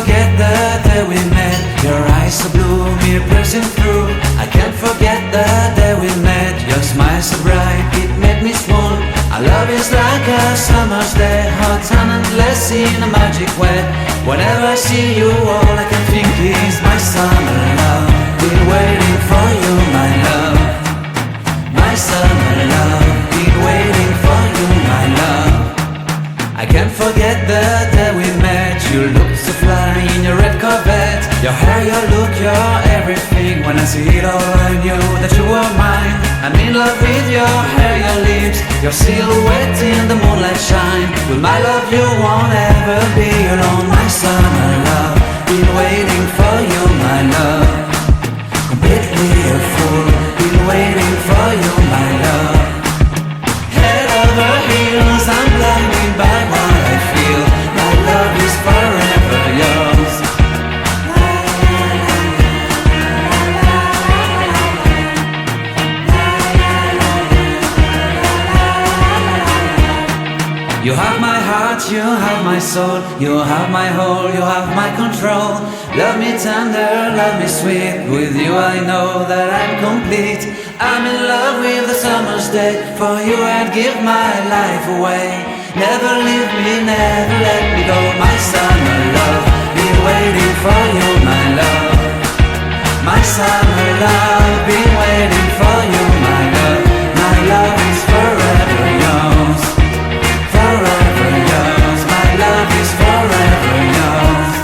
forget the day we met. Your eyes so blue, me piercing through. I can't forget the day we met. Your smile so bright, it made me swoon. Our love is like a summer's day, hot and endless in a magic way. Whenever I see you, all I can think is my summer love. Been waiting for you, my love. My summer love. Been waiting for you, my love. I can't forget the day we met. You looked so fly in your red Corvette. Your hair, your look, your everything. When I see it all, I knew that you were mine. I'm in love with your hair, your lips, your silhouette in the moonlight shine. With my love you won't ever be alone. My summer love, been waiting for you, my love. Completely a fool, been waiting for you, my love. Head over heels, I'm blinded by what I feel. My love is forever yours. You have my heart, you have my soul. You have my whole, you have my control. Love me tender, love me sweet. With you I know that I'm complete. I'm in love with the summer's day. For you I'd give my life away. Never leave me, never let me go. My summer love, been waiting for you, my love. My summer love, been waiting for you, my love. My love is forever yours. Forever yours, my love is forever yours.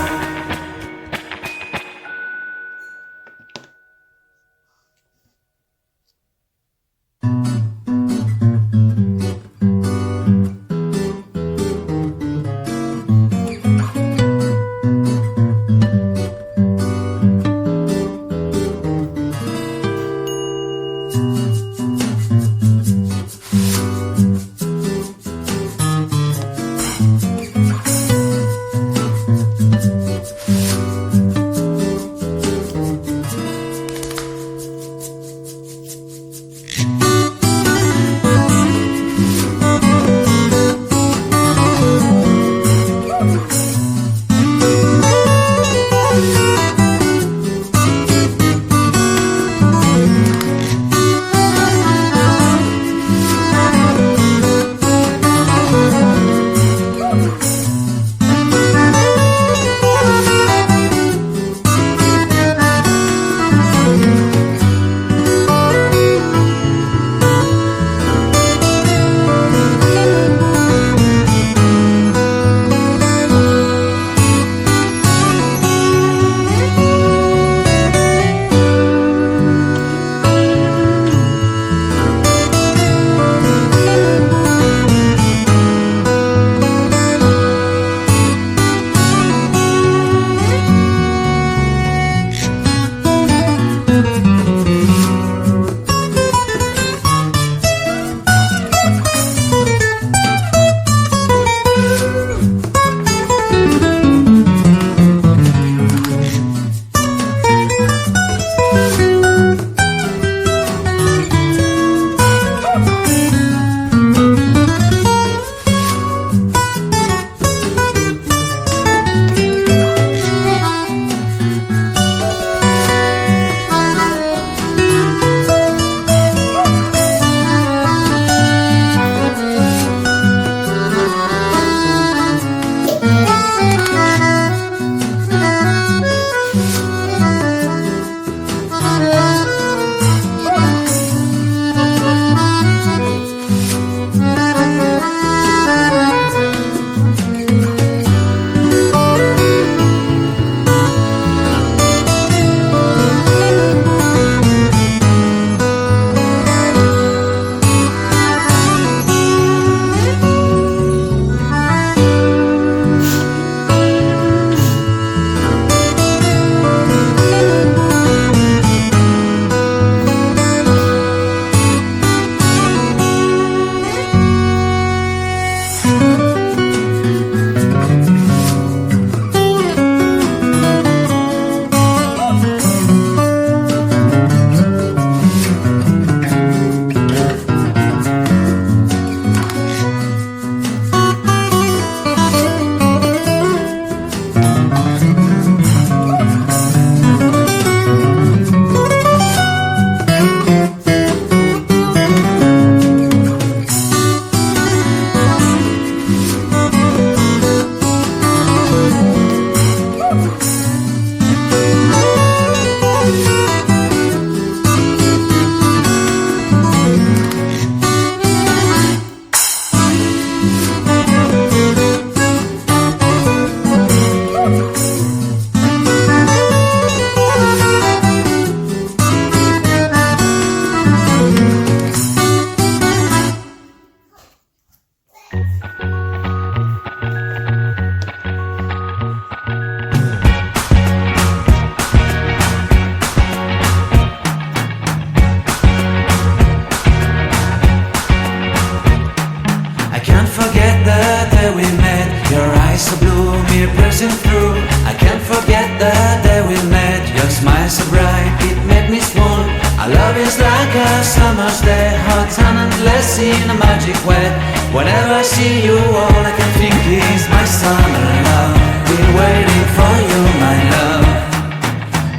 magic wet. Whenever I see you, all I can think is my summer love. Been waiting for you, my love.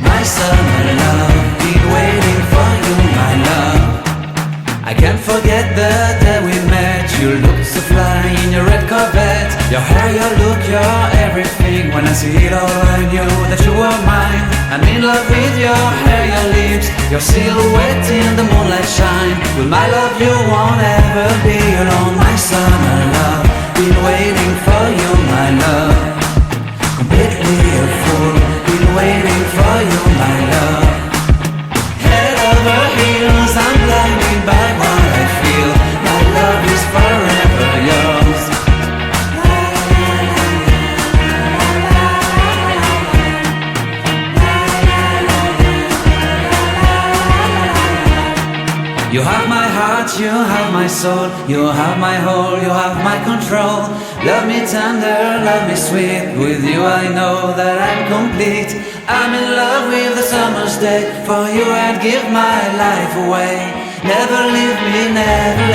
My summer love. Been waiting for you, my love. I can't forget the day we met. You looked so fly in your red Corvette. Your hair, your look, your everything. When I see it all, I knew that you were mine. I'm in love with your hair, your lips, your silhouette in the moonlight shine. With my love you won't ever be alone. My summer love, been waiting for you, my love. Completely a fool, been waiting for you, my love. Head over heels, I'm blinded by what I feel. My love is forever yours. You have my heart, you have my soul, you have my whole, you have my control. Love me tender, love me sweet. With you I know that I'm complete. I'm in love with the summer's day. For you I'd give my life away. Never leave me, never